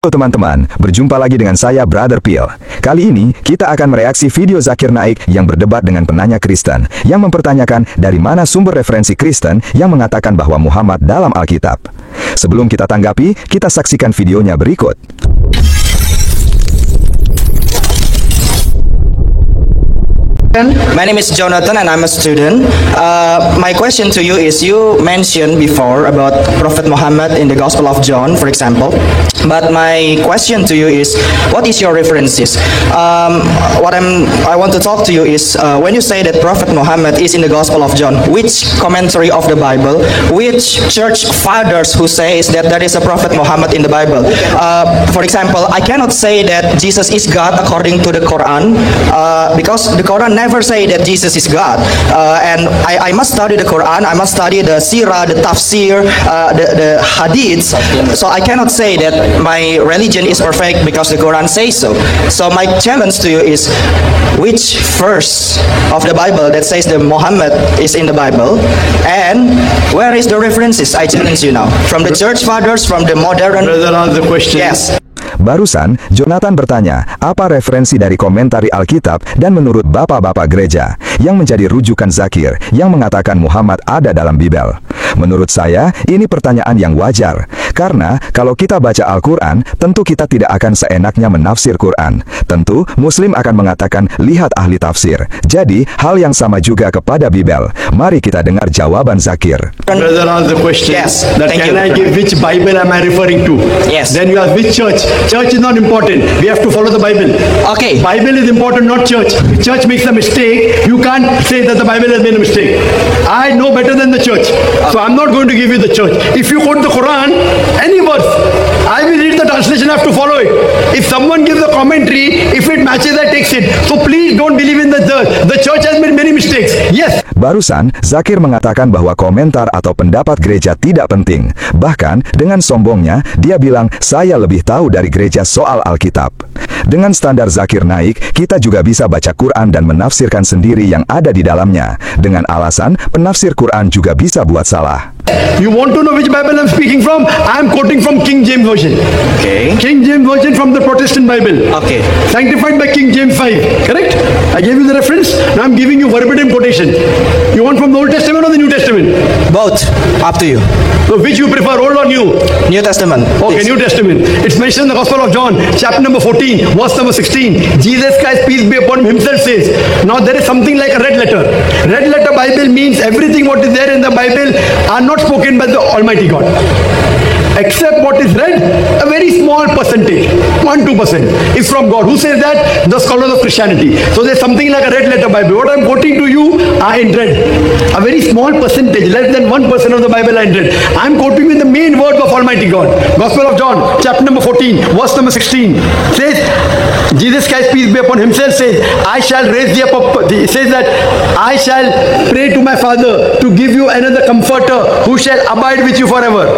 Halo teman-teman, berjumpa lagi dengan saya Brother Phil. Kali ini kita akan mereaksi video Zakir Naik yang berdebat dengan penanya Kristen yang mempertanyakan dari mana sumber referensi Kristen yang mengatakan bahwa Muhammad dalam Alkitab. Sebelum kita tanggapi, kita saksikan videonya berikut. My name is Jonathan and I'm a student. My question to you is, you mentioned before about Prophet Muhammad in the Gospel of John, for example. But my question to you is, what is your references? I want to talk to you is, when you say that Prophet Muhammad is in the Gospel of John, which commentary of the Bible, which church fathers who says that there is a Prophet Muhammad in the Bible? For example, I cannot say that Jesus is God according to the Quran, because the Quran never say that Jesus is God, and I must study the Quran, I must study the Sirah, the Tafsir, the Hadiths, so I cannot say that my religion is perfect because the Quran says so. So my challenge to you is, which verse of the Bible that says that Muhammad is in the Bible, and where is the references? I challenge you now, from the church fathers, from the modern. Brother, answer the question. Yes. Barusan, Jonathan bertanya, apa referensi dari komentari Alkitab dan menurut bapak-bapak gereja yang menjadi rujukan Zakir yang mengatakan Muhammad ada dalam Bible? Menurut saya, ini pertanyaan yang wajar. Karena kalau kita baca Al-Quran, tentu kita tidak akan seenaknya menafsir Quran. Tentu, Muslim akan mengatakan, lihat ahli tafsir. Jadi, hal yang sama juga kepada Bible. Mari kita dengar jawaban Zakir. Brother, answer the question. Yes. That Thank can you. I give which Bible am I referring to? Yes. Then you ask which church. Church is not important. We have to follow the Bible. Okay. Bible is important, not church. If church makes a mistake, you can't say that the Bible has made a mistake. I know better than the church. So I'm not going to give you the church. If you quote the Quran, any verse, I will read the translation, I have to follow it. If someone gives a commentary, if it matches, I take it. So please don't believe in the church. The church has made many mistakes. Yes. Barusan, Zakir mengatakan bahwa komentar atau pendapat gereja tidak penting. Bahkan, dengan sombongnya, dia bilang, saya lebih tahu dari gereja soal Alkitab. Dengan standar Zakir Naik, kita juga bisa baca Quran dan menafsirkan sendiri yang ada di dalamnya. Dengan alasan, penafsir Quran juga bisa buat salah. You want to know which Bible I'm speaking from? I'm quoting from King James Version. Okay. King James Version from the Protestant Bible. Okay. Sanctified by King James 5. Correct? I gave you the reference. Now I'm giving you verbatim quotation. You want from the Old Testament or the New Testament? Both. Up to you. So which you prefer, Old or New? New Testament. Okay, please. New Testament. It's mentioned in the Gospel of John, chapter number 14, verse number 16. Jesus Christ, peace be upon him, himself says, now there is something like a red letter. Red letter Bible means everything what is there in the Bible are not spoken by the Almighty God. Except what is read, a very small percentage, 1-2% is from God. Who says that? The scholars of Christianity. So there's something like a red letter Bible. What I'm quoting to you are in red. A very small percentage, less than 1% of the Bible are in red. I'm quoting you the main words of Almighty God. Gospel of John, chapter number 14, verse number 16. Says, Jesus Christ, peace be upon himself, says, I shall raise thee up. He says that, I shall pray to my Father to give you another comforter who shall abide with you forever.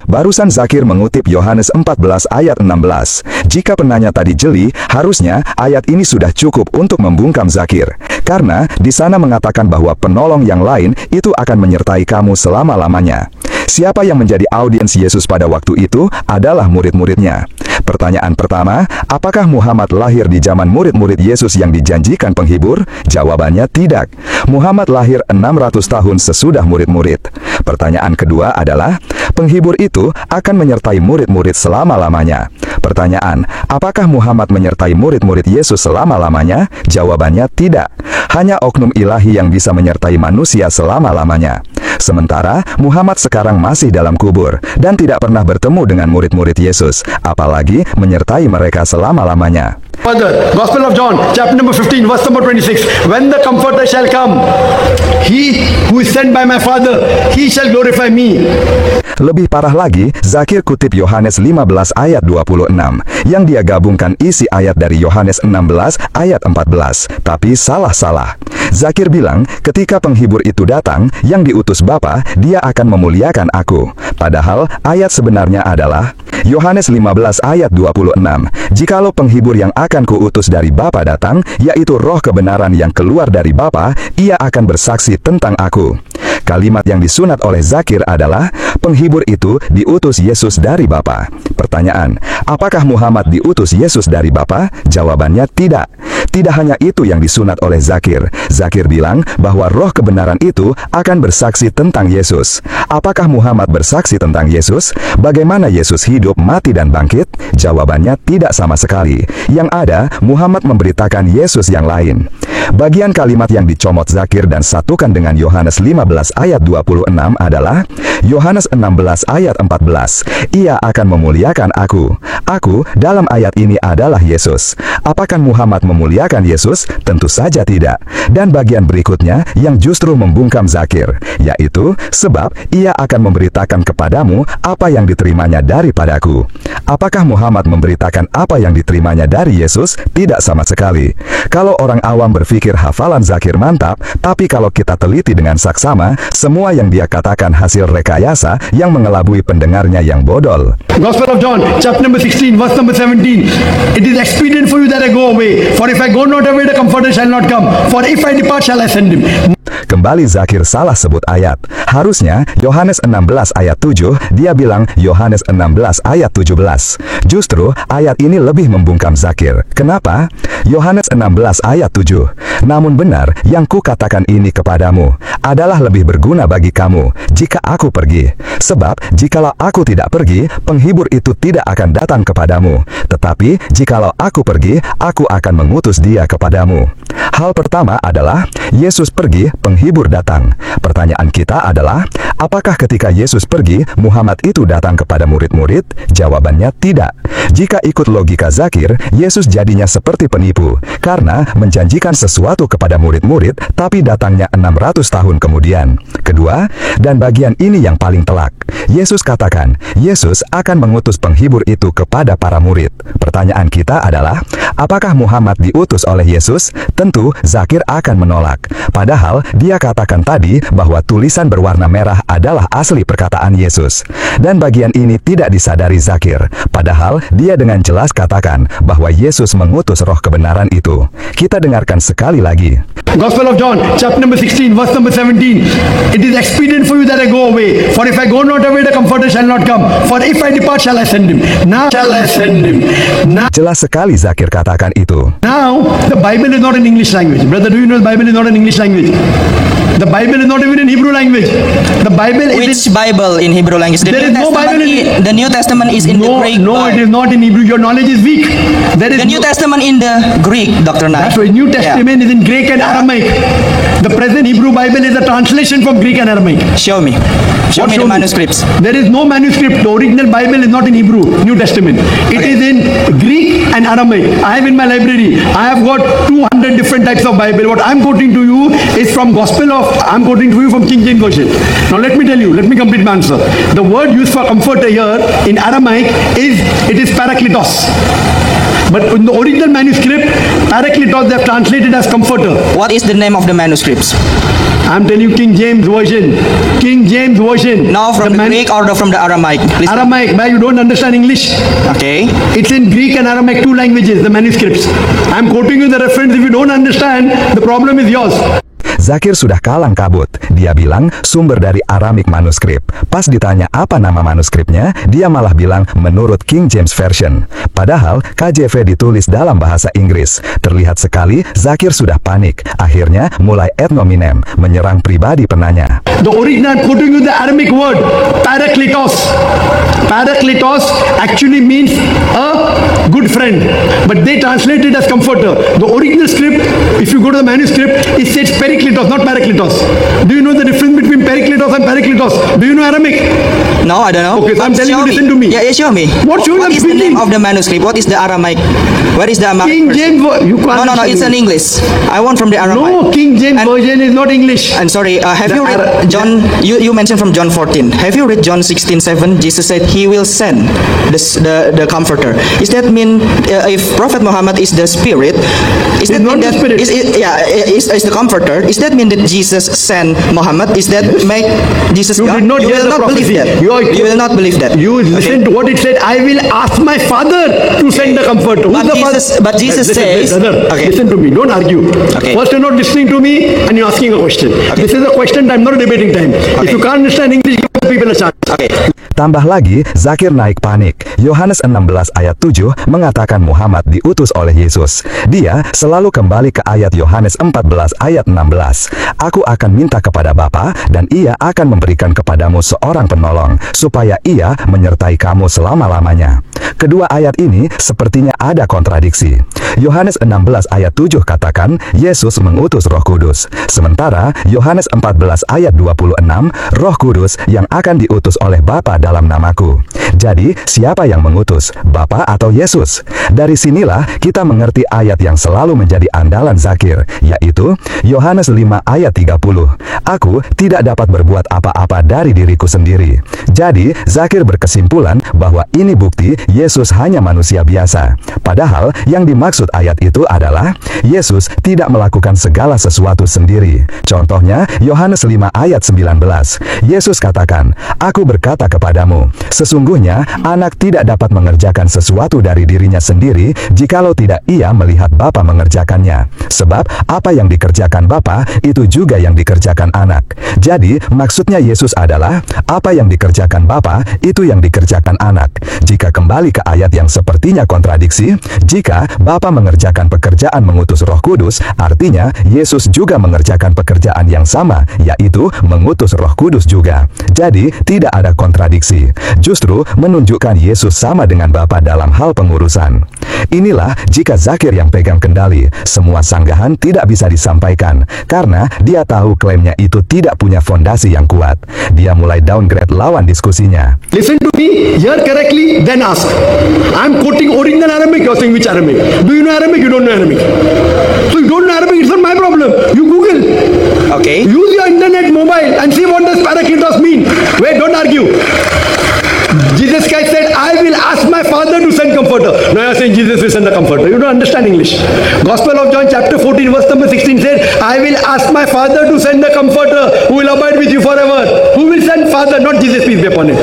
Barusan Zakir mengutip Yohanes 14 ayat 16. Jika penanya tadi jeli, harusnya ayat ini sudah cukup untuk membungkam Zakir. Karena di sana mengatakan bahwa penolong yang lain itu akan menyertai kamu selama-lamanya. Siapa yang menjadi audiens Yesus pada waktu itu adalah murid-muridnya. Pertanyaan pertama, apakah Muhammad lahir di zaman murid-murid Yesus yang dijanjikan penghibur? Jawabannya tidak. Muhammad lahir 600 tahun sesudah murid-murid. Pertanyaan kedua adalah, penghibur itu akan menyertai murid-murid selama-lamanya. Pertanyaan, apakah Muhammad menyertai murid-murid Yesus selama-lamanya? Jawabannya tidak. Hanya oknum ilahi yang bisa menyertai manusia selama-lamanya. Sementara Muhammad sekarang masih dalam kubur dan tidak pernah bertemu dengan murid-murid Yesus, apalagi menyertai mereka selama-lamanya. Further, Gospel of John, chapter number 15, verse number 26. When the Comforter shall come, he who is sent by my Father, he shall glorify me. Lebih parah lagi, Zakir kutip Yohanes 15 ayat 26, yang dia gabungkan isi ayat dari Yohanes 16 ayat 14, tapi salah-salah. Zakir bilang, ketika penghibur itu datang, yang diutus Bapa, dia akan memuliakan aku. Padahal, ayat sebenarnya adalah, Yohanes 15 ayat 26, jikalau penghibur yang akan kuutus dari Bapa datang, yaitu roh kebenaran yang keluar dari Bapa, ia akan bersaksi tentang aku. Kalimat yang disunat oleh Zakir adalah, penghibur itu diutus Yesus dari Bapa. Pertanyaan, apakah Muhammad diutus Yesus dari Bapa? Jawabannya tidak. Tidak hanya itu yang disunat oleh Zakir. Zakir bilang bahwa roh kebenaran itu akan bersaksi tentang Yesus. Apakah Muhammad bersaksi tentang Yesus? Bagaimana Yesus hidup, mati, dan bangkit? Jawabannya tidak sama sekali. Yang ada, Muhammad memberitakan Yesus yang lain. Bagian kalimat yang dicomot Zakir dan satukan dengan Yohanes 15 ayat 26 adalah Yohanes 16 ayat 14. Ia akan memuliakan aku. Aku dalam ayat ini adalah Yesus. Apakah Muhammad memuliakan Yesus? Tentu saja tidak. Dan bagian berikutnya yang justru membungkam Zakir, yaitu sebab ia akan memberitakan kepadamu apa yang diterimanya daripadaku. Apakah Muhammad memberitakan apa yang diterimanya dari Yesus? Tidak sama sekali. Kalau orang awam berpikir hafalan Zakir mantap, tapi kalau kita teliti dengan saksama, semua yang dia katakan hasil rekayasa yang mengelabui pendengarnya yang bodol. Gospel of John, chapter number 16, verse number 17. It is expedient for you that I go away. For if I go not away, the Comforter shall not come. For if I depart, shall I send him. Kembali Zakir salah sebut ayat. Harusnya Yohanes 16 ayat 7, dia bilang Yohanes 16 ayat 17. Justru ayat ini lebih membungkam Zakir. Kenapa? Yohanes 16 ayat 7. Namun benar yang kukatakan ini kepadamu adalah lebih berguna bagi kamu jika aku pergi. Sebab jikalau aku tidak pergi, penghibur itu tidak akan datang kepadamu. Tetapi jikalau aku pergi, aku akan mengutus dia kepadamu. Hal pertama adalah Yesus pergi, penghibur datang. Pertanyaan kita adalah, apakah ketika Yesus pergi, Muhammad itu datang kepada murid-murid? Jawabannya tidak. Jika ikut logika Zakir, Yesus jadinya seperti penipu, karena menjanjikan sesuatu kepada murid-murid, tapi datangnya 600 tahun kemudian. Kedua, dan bagian ini yang paling telak, Yesus katakan, Yesus akan mengutus penghibur itu kepada para murid. Pertanyaan kita adalah, apakah Muhammad diutus oleh Yesus? Tentu Zakir akan menolak. Padahal dia katakan tadi bahwa tulisan berwarna merah adalah asli perkataan Yesus. Dan bagian ini tidak disadari Zakir. Padahal dia dengan jelas katakan bahwa Yesus mengutus roh kebenaran itu. Kita dengarkan sekali lagi. Gospel of John, chapter number 16, verse number 17. It is expedient for you that I go away. For if I go not away, the Comforter shall not come. For if I depart, shall I send him. Now shall I send him. Now, Jelas sekali Zakir katakan itu. now the Bible is not in English language. Brother, do you know the Bible is not in English language? The Bible is not even in Hebrew language. The Bible is Which Bible in Hebrew language? The There New is no Testament Bible the New Testament is in the no, Greek. no, it is not in Hebrew. Your knowledge is weak. There is The New Testament in the Greek, Dr. Nai. That's why New Yeah. Testament is in Greek and Aramaic. The present Hebrew Bible is a translation from Greek and Aramaic. Show me. Show What me the show me? manuscripts. There is no manuscript. The original Bible is not in Hebrew, New Testament. It is in Greek and Aramaic. I have in my library, I have got 200 different types of Bible. What I'm quoting to you is from I'm quoting to you from King James Version. Now let me tell you, let me complete my answer. The word used for comforter here in Aramaic it is parakletos. But in the original manuscript, parakletos they have translated as comforter. What is the name of the manuscripts? I'm telling you King James Version. King James Version. Now from the Greek or from the Aramaic? Please. Aramaic, where you don't understand English. Okay. It's in Greek and Aramaic, two languages, the manuscripts. I'm quoting you the reference. If you don't understand, the problem is yours. Zakir sudah kalang kabut. Dia bilang sumber dari Aramik manuskrip. Pas ditanya apa nama manuskripnya, dia malah bilang menurut King James Version. Padahal KJV ditulis dalam bahasa Inggris. Terlihat sekali Zakir sudah panik. Akhirnya mulai ad hominem, menyerang pribadi penanya. The original, I'm quoting you the Aramaic word, parakletos. Parakletos actually means a good friend. But they translate it as comforter. The original script, if you go to the manuscript, it says perikletos, not parakletos. Do you know the difference between perikletos and parakletos? Do you know Aramaic? No, I don't know. Okay, so I'm But telling you, show listen to me. Yeah, show me. What show you? What I'm is the name speaking. of the manuscript? What is the Aramaic? Where is the Aramaic? King version? James, you can't No, it's understand in English. I want from the Aramaic. No, King James And- Version is not English. And sorry, have The you read John? You mentioned from John 14. Have you read John 16:7? Jesus said He will send the Comforter. Is that mean if Prophet Muhammad is the Spirit, is that not mean the that Spirit. is the Comforter? Is that mean that Jesus sent Muhammad? Is that make Jesus You God? did not You hear will the not believe prophecy. that. You will not believe that. You listen to what it said. I will ask my Father to send the Comforter. Who's But the Jesus- Father? but Jesus Listen, says- brother, Okay. listen to me. Don't argue. Okay. First, you're not listening to me and you're asking a question. This is a question time, not a debating time. If you can't understand English, give the people a chance. Okay. Tambah lagi, Zakir naik panik. Yohanes 16 ayat 7 mengatakan Muhammad diutus oleh Yesus. Dia selalu kembali ke ayat Yohanes 14 ayat 16. Aku akan minta kepada Bapa dan ia akan memberikan kepadamu seorang penolong, supaya ia menyertai kamu selama-lamanya. Kedua ayat ini sepertinya ada kontradiksi. Yohanes 16 ayat 7 katakan Yesus mengutus Roh Kudus. Sementara Yohanes 14 ayat 26, Roh Kudus yang akan diutus oleh Bapa dalam namaku. Jadi, siapa yang mengutus? Bapa atau Yesus? Dari sinilah kita mengerti ayat yang selalu menjadi andalan Zakir, yaitu Yohanes 5 ayat 30. Aku tidak dapat berbuat apa-apa dari diriku sendiri. Jadi, Zakir berkesimpulan bahwa ini bukti Yesus hanya manusia biasa. Padahal yang dimaksud ayat itu adalah Yesus tidak melakukan segala sesuatu sendiri. Contohnya, Yohanes 5 ayat 19. Yesus katakan, Aku berkata kepadamu, sesungguhnya anak tidak dapat mengerjakan sesuatu dari dirinya sendiri jikalau tidak ia melihat Bapa mengerjakannya. Sebab apa yang dikerjakan Bapa, itu juga yang dikerjakan anak. Jadi, maksudnya Yesus adalah apa yang dikerjakan Bapa, itu yang dikerjakan anak. Jika kembali ke ayat yang sepertinya kontradiksi, jika Bapa mengerjakan pekerjaan mengutus Roh Kudus, artinya Yesus juga mengerjakan pekerjaan yang sama, yaitu mengutus Roh Kudus juga. Jadi, tidak ada kontradiksi. Justru menunjukkan Yesus sama dengan Bapa dalam hal pengurusan. Inilah jika Zakir yang pegang kendali, semua sanggahan tidak bisa disampaikan, karena dia tahu klaimnya itu tidak punya fondasi yang kuat. Dia mulai downgrade lawan diskusinya. Listen to me, hear correctly, then ask. I'm quoting original Arabic, you're saying which Arabic? Do you know Arabic? You don't know Arabic. So you don't know Arabic, it's not my problem. You Google. Okay. Use your internet mobile and see what does parakletos mean. Wait, don't argue. Jesus Christ said, I will ask my Father to send Comforter. Now you're saying Jesus will send the Comforter. You don't understand English. Gospel of John chapter 14 verse number 16 said, I will ask my Father to send the Comforter who will abide with you forever. Who will send Father? Not Jesus, peace be upon him.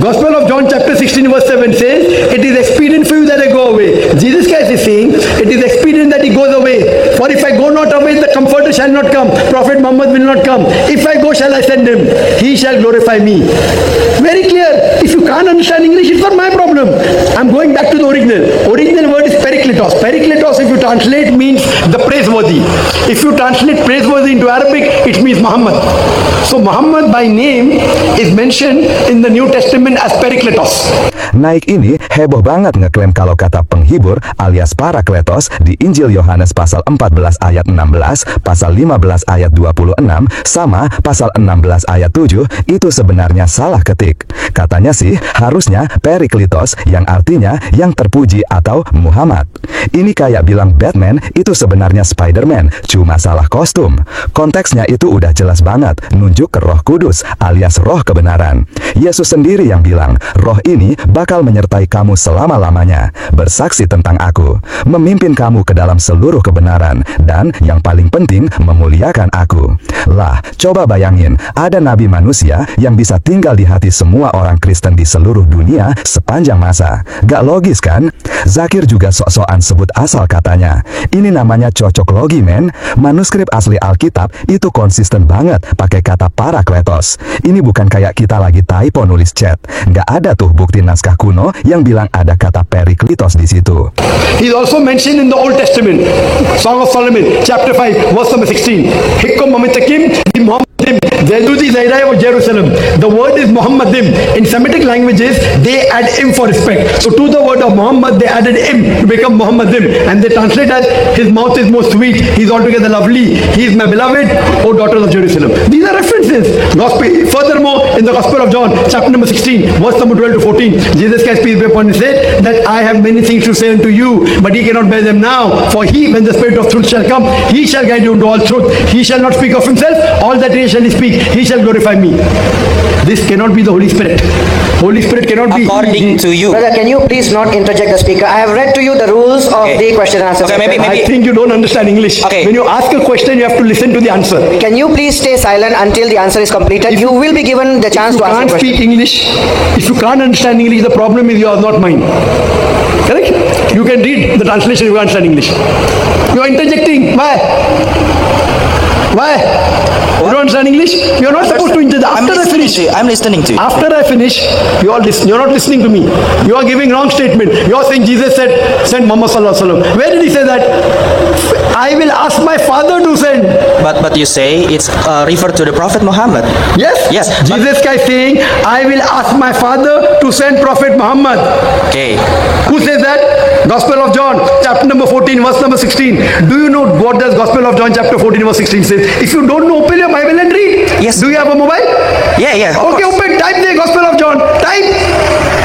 Gospel of John chapter 16 verse 7 says, it is expedient for you that I go away. Jesus Christ is saying, it is expedient that he goes away. For if I go not away, the Comforter shall not come. Prophet Muhammad will not come. If I go, shall I send him? He shall glorify me. Very clear. If you can't understand English, it's not my problem. I'm going back to the original. Original word is parakletos. Parakletos, if you translate, means the praiseworthy. If you translate praiseworthy into Arabic, it means Muhammad. So Muhammad by name is mentioned in the New Testament as parakletos. Naik ini heboh banget ngeklaim kalau kata penghibur alias parakletos di Injil Yohanes pasal 14 ayat 16, pasal 15 ayat 26, sama pasal 16 ayat 7 itu sebenarnya salah ketik. Katanya sih harusnya Perikletos yang artinya yang terpuji atau Muhammad. Ini kayak bilang Batman itu sebenarnya Spider-Man, cuma salah kostum. Konteksnya itu udah jelas banget, nunjuk ke Roh Kudus alias roh kebenaran. Yesus sendiri yang bilang, roh ini bakal menyertai kamu selama-lamanya, bersaksi tentang aku, memimpin kamu ke dalam seluruh kebenaran, dan yang paling penting memuliakan aku. Lah, coba bayangin, ada nabi manusia yang bisa tinggal di hati semua orang Kristen di seluruh dunia sepanjang masa. Gak logis kan? Zakir juga sok-sokan sebut asal katanya. Ini namanya cocok logi, men. Manuskrip asli Alkitab itu konsisten banget pakai kata parakletos. Ini bukan kayak kita lagi typo nulis chat. Gak ada tuh bukti naskah kuno yang bilang ada kata perikletos di situ. He's also mentioned in the Old Testament, Song of Solomon, chapter 5, verse number 16. Hikom Mamitakim, Muhammadim, Zeduti Zairai of Jerusalem. The word is Muhammadim. In Semitic languages, they add im for respect. So to the word of Muhammad, they added im to become Muhammadim. And they translate as, his mouth is most sweet, he's altogether lovely, he is my beloved, O daughters of Jerusalem. These are references. Furthermore, in the Gospel of John, chapter number 16, verse number 12 to 14, Jesus Christ, peace be upon him, said that I have many things to say unto you, but ye cannot bear them now. For he, when the Spirit of truth shall come, he shall guide you into all truth. He shall not speak of himself, all that he shall speak, he shall glorify me. This cannot be the Holy Spirit. Holy Spirit cannot be. According to you. Brother, can you please not interject the speaker? I have read to you the rules of Okay. the question and answer Okay, session. I think you don't understand English. Okay. When you ask a question, you have to listen to the answer. Can you please stay silent until the answer is completed? You will be given the chance If you to can't answer the question. speak English, if you can't understand English, the problem is yours, not mine. Correct? You can read the translation, you can't understand English. You are interjecting. Why? Why? You don't understand English? You are not supposed to interject. I'm After I listening finish, to you. I'm listening to you. after I finish, you're not listening to me. You are giving wrong statement. You are saying Jesus said, send Muhammad Sallallahu Alaihi Wasallam. Where did he say that? I will ask my father to send. But you say it's referred to the Prophet Muhammad. Yes? Yes, but- Jesus Christ saying, I will ask my father to send Prophet Muhammad. Okay. Who says that? Gospel of John, chapter number 14, verse number 16. Do you know what does Gospel of John, chapter 14, verse 16 says? If you don't know, open your Bible and read. Yes. Do you have a mobile? Yeah, yeah. of Okay, course. open, type the Gospel of John. Type.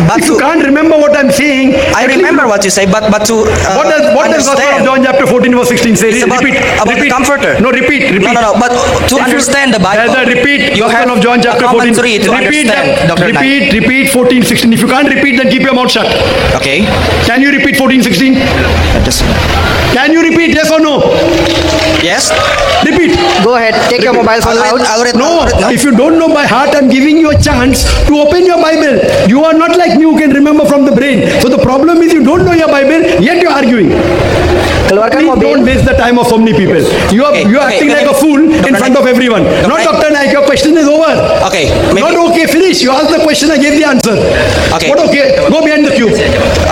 But If you to- can't remember what I'm saying, I at least- remember what you say, but to What does Gospel of understand. John, chapter 14, verse 16 say? It's about the Comforter. No, repeat. No. But to understand the Bible, Brother, repeat. you Gospel have of John, chapter a 14. commentary to Repeat understand, that. Dr. Knight. Repeat 14, 16. If you can't repeat, then keep your mouth shut. Okay. Can you repeat 14, 16? Just, Can you repeat? Yes or no? yes. Repeat. Go ahead, take your mobile phone out. No, if you don't know by heart, I'm giving you a chance to open your Bible. You are not like me who can remember from the brain. So the problem is you don't know your Bible, yet you're arguing. Keluarkan Please mobil. don't waste the time of so many people. You are Okay, acting okay, like a fool in Dr. front of everyone. Not Naik. Dr. Naik, your question is over. Okay. Not okay, finish. You asked the question, I gave the answer. Okay. What okay? Go behind the queue.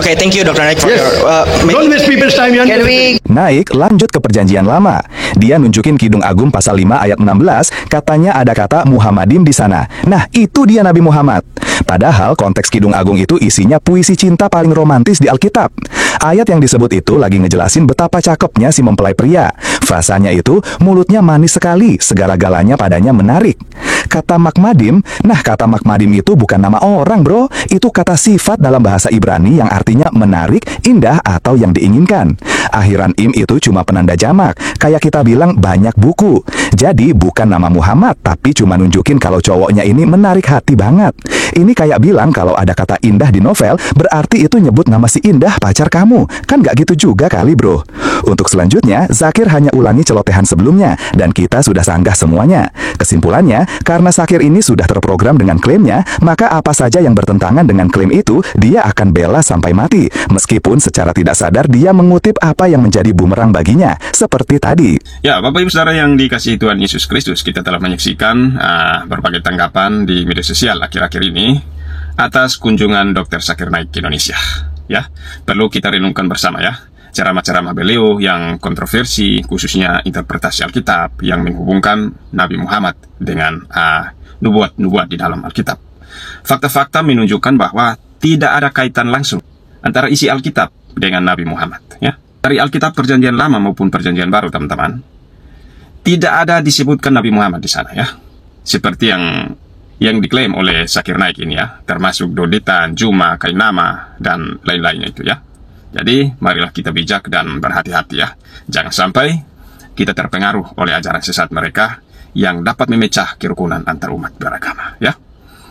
Okay, thank you, Dr. Naik, for Yes. your. Don't waste people's time, Yan. Can we Naik lanjut ke perjanjian lama. Dia nunjukin Kidung Agung pasal 5 ayat 16, katanya ada kata Muhammadim di sana. Nah, itu dia Nabi Muhammad. Padahal konteks Kidung Agung itu isinya puisi cinta paling romantis di Alkitab. Ayat yang disebut itu lagi ngejelasin betapa cakepnya si mempelai pria. Frasanya itu, mulutnya manis sekali, segala-galanya padanya menarik. Kata Makmadim, nah kata Makmadim itu bukan nama orang bro, itu kata sifat dalam bahasa Ibrani yang artinya menarik, indah, atau yang diinginkan. Akhiran im itu cuma penanda jamak, kayak kita bilang banyak buku. Jadi bukan nama Muhammad, tapi cuma nunjukin kalau cowoknya ini menarik hati banget. Ini kayak bilang kalau ada kata indah di novel, berarti itu nyebut nama si Indah pacar kamu. Kan gak gitu juga kali bro. Untuk selanjutnya, Zakir hanya ulangi celotehan sebelumnya, dan kita sudah sanggah semuanya. Kesimpulannya, karena Zakir ini sudah terprogram dengan klaimnya, maka apa saja yang bertentangan dengan klaim itu, dia akan bela sampai mati. Meskipun secara tidak sadar dia mengutip apa yang menjadi bumerang baginya, seperti tadi. Ya, Bapak Ibu Saudara yang dikasihi Tuhan Yesus Kristus, kita telah menyaksikan berbagai tanggapan di media sosial akhir-akhir ini atas kunjungan Dr. Zakir Naik ke Indonesia. Ya, perlu kita renungkan bersama ya, ceramah-ceramah beliau yang kontroversi, khususnya interpretasi Alkitab yang menghubungkan Nabi Muhammad dengan nubuat-nubuat di dalam Alkitab. Fakta-fakta menunjukkan bahwa tidak ada kaitan langsung antara isi Alkitab dengan Nabi Muhammad. Ya, dari Alkitab Perjanjian Lama maupun Perjanjian Baru, teman-teman, tidak ada disebutkan Nabi Muhammad di sana ya, seperti yang diklaim oleh Zakir Naik ini ya, termasuk Dodetan, Juma, Kainama, dan lain-lainnya itu ya. Jadi, marilah kita bijak dan berhati-hati ya. Jangan sampai kita terpengaruh oleh ajaran sesat mereka yang dapat memecah kerukunan antar umat beragama ya.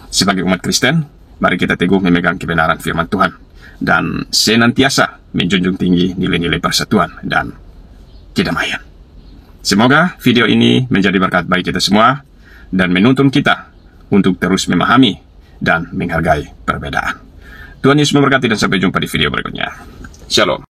Sebagai umat Kristen, mari kita teguh memegang kebenaran firman Tuhan dan senantiasa menjunjung tinggi nilai-nilai persatuan dan kedamaian. Semoga video ini menjadi berkat bagi kita semua dan menuntun kita untuk terus memahami dan menghargai perbedaan. Tuhan Yesus memberkati dan sampai jumpa di video berikutnya. Shalom.